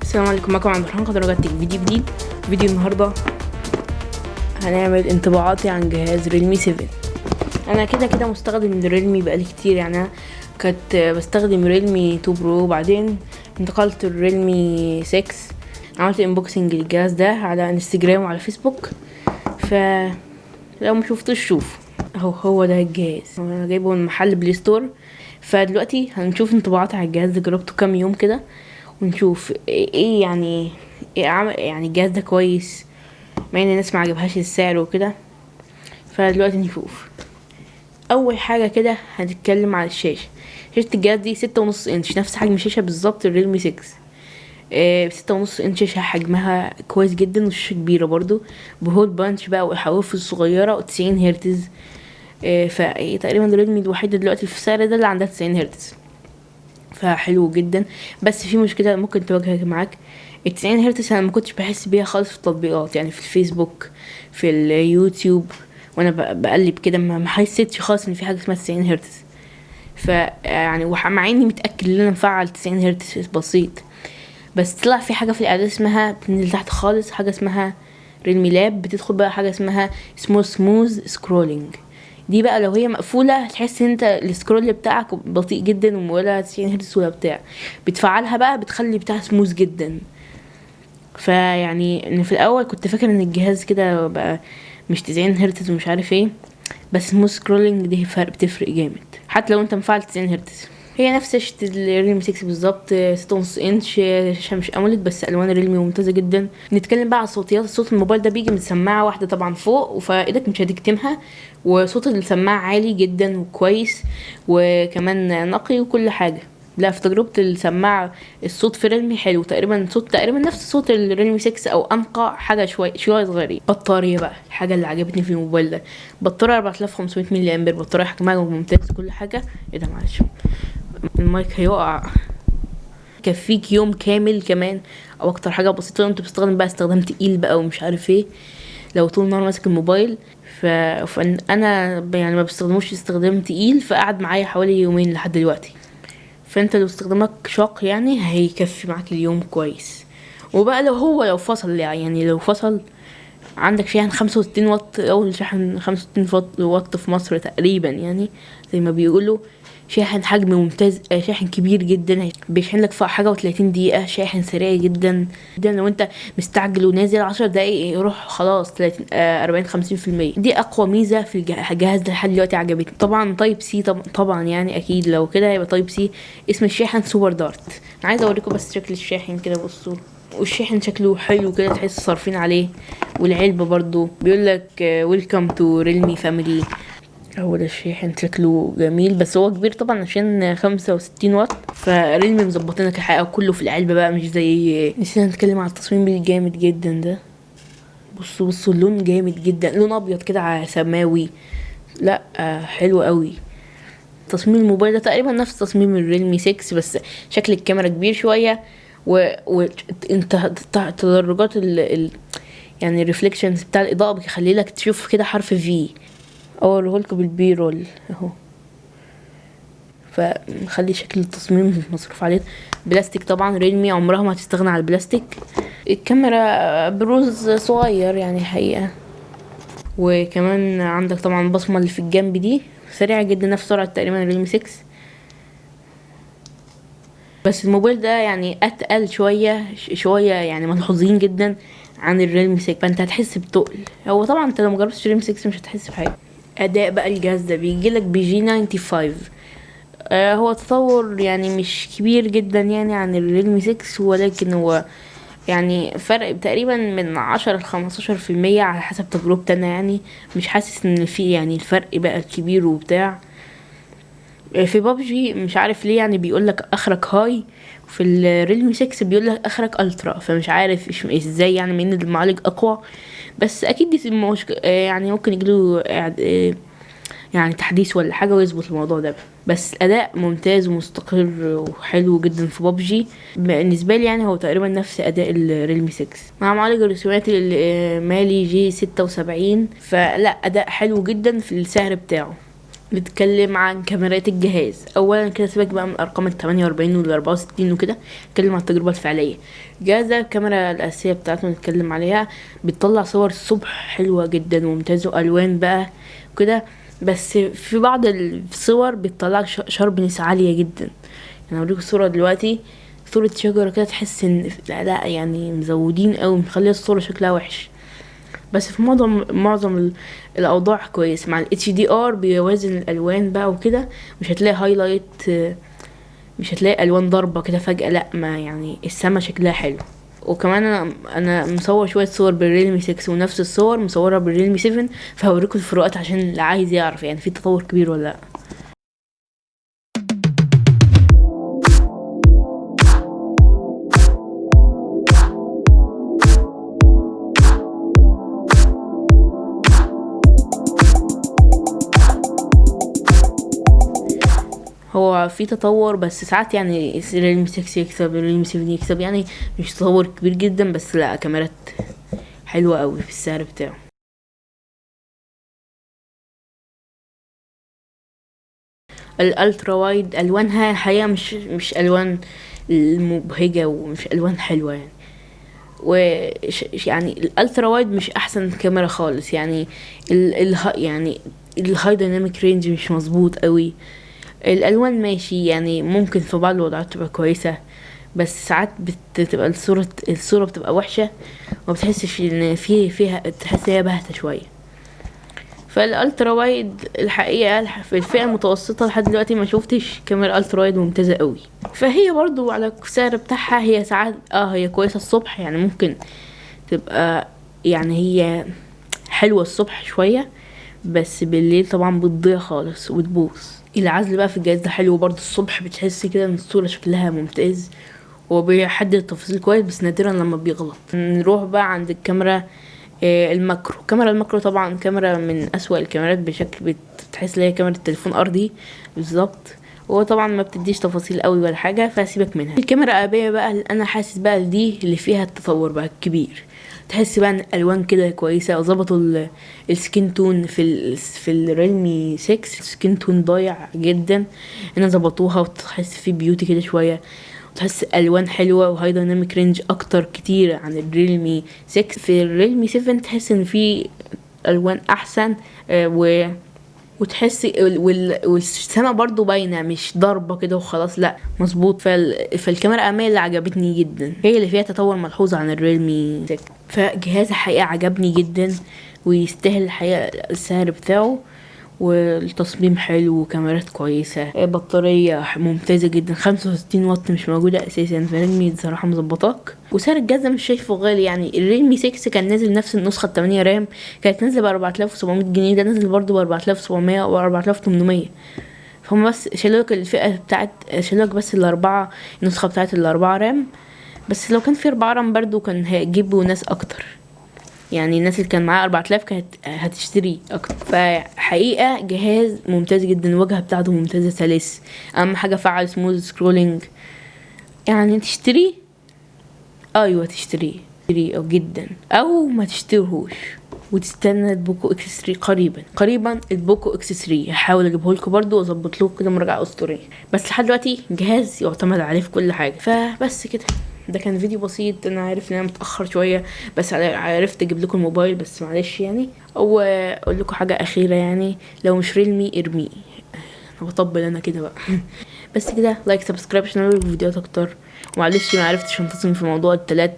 السلام عليكم، معكم الرحمن. تجربتي فيديو جديد. فيديو النهارده هنعمل انطباعاتي عن جهاز ريلمي 7. انا كده مستخدم ريلمي بقالي كتير، يعني انا كنت بستخدم ريلمي 2 برو، بعدين انتقلت لريلمي 6. عملت انبوكسنج للجهاز ده على انستجرام وعلى فيسبوك، فلو ما شفتوش شوف. هو ده الجهاز، انا جايبه من محل بلاي ستور. فدلوقتي هنشوف انطباعاتي على الجهاز ده. جربته كام يوم كده ونشوف ايه يعني يعني الجهاز ده كويس، مع ان الناس ما عجبهاش السعر وكده. فدلوقتي نشوف. اول حاجه كده هنتكلم على الشاشه. شاشه الجهاز دي 6.5 انش، نفس حجم الشاشه بالظبط الريلمي 6. 6.5 انش، شاشه حجمها كويس جدا، وشاشه كبيره برضو بهول بانش بقى وحواف صغيره و90 هرتز. فتقريبا الريلمي الوحيده دلوقتي في السعر ده اللي عندها 90 هرتز، فحلو جدا. بس في مشكله ممكن تواجهك معاك. ال90 هرتز انا ما كنتش بحس بيها خالص في التطبيقات، يعني في الفيسبوك، في اليوتيوب، وانا بقلب كده ما حسيتش خالص ان في حاجه اسمها 90 هرتز. يعني مع اني متاكد ان انا مفعل 90 هرتز بسيط، بس طلع في حاجه في الاعداد اسمها، بتنزل تحت خالص، حاجه اسمها ريلمي لاب. بتدخل بقى حاجه اسمها سموث سكرولينج. دي بقى لو هي مقفوله هتحس ان انت السكرول بتاعك بطيء جدا ولا 90 هرتز ولا بتاع. بتفعلها بقى بتخلي بتاعها سموث جدا. فيعني ان في الاول كنت فاكر ان الجهاز كده بقى مش 90 هرتز ومش عارف ايه، بس سموث سكرولينج دي بتفرق جامد حتى لو انت مفعل 90 هرتز. هي نفس شاشة الريلمي 6 بالظبط، 6.5 انش، شاشة مش اموليد بس الوان الريلمي ممتازة جدا. نتكلم بقى على الصوتيات. الصوت الموبايل ده بيجي من سماعة واحدة طبعا فوق، فايدك مش هتكتمها، وصوت السماعة عالي جدا وكويس، وكمان نقي وكل حاجة. لا، في تجربة السماعة الصوت في ريلمي حلو، تقريبا نفس صوت الريلمي 6 او انقى حاجة شوية صغيرين. بطارية بقى الحاجة اللي عجبتني في الموبايل ده، بطارية 4500 ملي امبير، بطارية حجمها ممتاز كل حاجة. ايه ده، معلش المايك هيقع. كفيك يوم كامل كمان او اكتر حاجة بسيطة. انت بتستخدم بقى استخدام تقيل بقى ومش عارف ايه، لو طول النهار ماسك الموبايل. فانا يعني ما بستخدموش استخدام تقيل، فقعد معايا حوالي يومين لحد دلوقتي. فانت لو استخدامك شاق يعني هيكفي معاك اليوم كويس. وبقى لو فصل، يعني لو فصل عندك شاحن 65 واط، اول شاحن 65 واط في مصر تقريبا، يعني زي ما بيقولوا. شاحن حجم ممتاز، شاحن كبير جدا، بيشحن لك في حاجه و30 دقيقه. شاحن سريع جدا جدا، لو انت مستعجل ونازل 10 دقايق يروح خلاص 30 40 50%. دي اقوى ميزه في الجهاز ده لحد دلوقتي عجبتني. طبعا تايب سي، طبعا يعني اكيد لو كده هيبقى تايب سي. اسم الشاحن سوبر دارت. انا عايزه اوريكم بس شكل الشاحن كده، بصوا. والشاحن شكله حلو كده، تحس صارفين عليه. والعلبه برضو بيقول لك ويلكم تو ريلمي فاميلي. هو ده الشاحن شكله جميل، بس هو كبير طبعا عشان 65 واط. فريلمي مظبطينك الحقيقه كله في العلبه بقى، مش زي نسينا نتكلم على التصميم الجامد جدا ده. بصوا اللون جامد جدا، لون ابيض كده على سماوي. لا حلو قوي. تصميم الموبايل ده تقريبا نفس تصميم الريلمي 6، بس شكل الكاميرا كبير شويه، وانت تدرجات يعني الريفليكشنز بتاع الاضاءه بيخلي لك تشوف كده حرف في. اوريهولكوا بالبيرول اهو. فنخلي شكل التصميم مصروف عليه. بلاستيك طبعا، ريلمي عمرها ما هتستغنى عن البلاستيك. الكاميرا بروز صغير يعني حقيقة. وكمان عندك طبعا البصمة اللي في الجنب دي سريعة جدا، نفس سرعة تقريبا الريلمي 6. بس الموبايل ده يعني اتقل شوية يعني ملحوظين جدا عن الريلمي 6، فانت هتحس بتقل. هو طبعا انت لو مجربتش الريلمي 6 مش هتحس بحاجة. اداء بقى الجهاز ده بيجيلك بجي 95. هو تطور يعني مش كبير جدا يعني عن الريلمي 6، ولكن هو يعني فرق تقريبا من 10 ل15% على حسب تجربتي انا. يعني مش حاسس ان في يعني الفرق بقى الكبير وبتاع. في بابجي مش عارف ليه يعني بيقولك اخرك هاي، في الريلمي 6 بيقولك اخرك الترا، فمش عارف ازاي يعني مين المعالج اقوى. بس اكيد دي يعني ممكن يجيله يعني تحديث ولا حاجه ويظبط الموضوع ده. بس الاداء ممتاز ومستقر وحلو جدا في بابجي بالنسبه لي، يعني هو تقريبا نفس اداء الريلمي 6 مع معالج الرسومات المالي جي 76. فلا اداء حلو جدا في السعر بتاعه. نتكلم عن كاميرات الجهاز. اولا كده سيبك بقى من ارقام ال 48 وال 64 وكده، نتكلم عن التجربه الفعليه. الجهاز ده الكاميرا الاساسيه بتاعته نتكلم عليها، بتطلع صور الصبح حلوه جدا وممتازه والوان بقى وكده. بس في بعض الصور بتطلع شاربنس عاليه جدا. انا اوريكم الصوره دلوقتي، صوره شجره كده تحس ان لا يعني مزودين قوي مخليه الصوره شكلها وحش. بس في معظم الاوضاع كويس. مع الاتش دي ار بيوازن الالوان بقى وكده، مش هتلاقي هايلايت، مش هتلاقي الوان ضربه كده فجاه، لا ما يعني السما شكلها حلو. وكمان انا مصور شويه صور بالريلمي 6 ونفس الصور مصورها بالريلمي 7، فهوريكم الفروقات عشان اللي عايز يعرف يعني في تطور كبير ولا لا. هو في تطور بس ساعات يعني ريلمي 6 يكسب، ريلمي 7 يكسب، يعني مش تطور كبير جدا بس لا كاميرات حلوة قوي في السعر بتاعه. الالترا وايد الوانها الحقيقة مش الوان المبهجة ومش الوان حلوة يعني. يعني الالترا وايد مش احسن كاميرا خالص يعني. يعني الهاي دايناميك رينج مش مظبوط قوي. الالوان ماشي يعني ممكن في بعض الوضعات تبقى كويسه، بس ساعات بتبقى الصوره بتبقى وحشه وبتحسش ان فيها تحس هي باهته شويه. فالالترا وايد الحقيقه في الفئه المتوسطه لحد دلوقتي ما شفتش كاميرا الترا وايد ممتازه قوي. فهي برضو على السعر بتاعها هي ساعات هي كويسه الصبح، يعني ممكن تبقى يعني هي حلوه الصبح شويه، بس بالليل طبعا بتضيع خالص وبتبوظ. العزل بقى في الجهاز ده حلو برضه الصبح، بتحس كده ان الصورة شكلها ممتاز وبيحدد التفاصيل كويس، بس نادرا لما بيغلط. نروح بقى عند الكاميرا الماكرو. كاميرا الماكرو طبعا كاميرا من اسوأ الكاميرات بشكل، بتحس ان هي كاميرا تليفون ارضي بالظبط. هو طبعا ما بتديش تفاصيل قوي ولا حاجه فسيبك منها. الكاميرا الابيه بقى اللي انا حاسس بقى دي اللي فيها التطور بقى الكبير. تحس بقى ان الالوان كده كويسه وظبطوا السكين تون في الريلمي 6. السكين تون ضايع جدا، هنا ظبطوها وتحس في بيوتي كده شويه، وتحس الوان حلوه وهاي دايناميك رينج اكتر كتير عن الريلمي 6. في الريلمي 7 تحس ان في الوان احسن وتحس والسما برضو باينه مش ضربه كده وخلاص، لا مظبوط. فالكاميرا الاماميه اللي عجبتني جدا هي اللي فيها تطور ملحوظ عن الريلمي 6. فجهاز الحقيقه عجبني جدا ويستاهل الحقيقه السعر بتاعه، والتصميم حلو وكاميرات كويسة. بطارية ممتازة جدا 65 واط مش موجودة اساسا في ريلمي صراحة مظبطاك. وسعر الجهاز مش شايفه غالي يعني. الريلمي 6 كان نازل نفس النسخة 8 رام كانت نازلة ب 4700 جنيه، ده نازل برضه ب 4700 و 4800. فهم بس شالوك الفئة بتاعت شالوك بس الاربعة، النسخة بتاعت الاربعة رام. بس لو كان في 4 رام برضه كان هيجيبوا ناس اكتر، يعني الناس اللي كان معاها 4000 كانت هتشتري اكتر. فحقيقة جهاز ممتاز جدا، الواجهة بتاعته ممتازة سلس، اهم حاجة فعل سموث سكرولينج. يعني تشتري ايوه تشتريه او جدا او ما تشتريهوش وتستنى البوكو اكس 3 قريبا البوكو اكس 3 هحاول اجيبه لكم برضو واظبط لكم كده مراجعه اسطوريه. بس لحد دلوقتي جهاز يعتمد عليه في كل حاجه. فبس كده، ده كان فيديو بسيط. انا عارف ان انا متاخر شويه بس عرفت اجيب لكم الموبايل، بس معلش يعني. او اقول لكم حاجه اخيره يعني، لو مش ريلمي ارمي. انا بطبل انا كده بقى. بس كده لايك سبسكرايب عشان اعمل فيديوهات اكتر. ومعلش ما عرفتش انتظم في موضوع التلات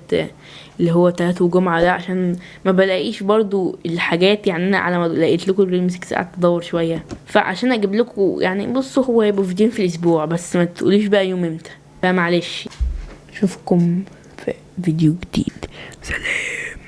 اللي هو تلات وجمعة ده عشان ما بلاقيش برضو الحاجات. يعني انا على ما لقيت لكم الريلمي 6 قعدت ادور شويه، فعشان اجيب لكم يعني بصوا هو هيبقوا فيديوين في الاسبوع بس ما تقوليش بقى يوم امتى، فمعلش اشوفكم في فيديو جديد. سلام.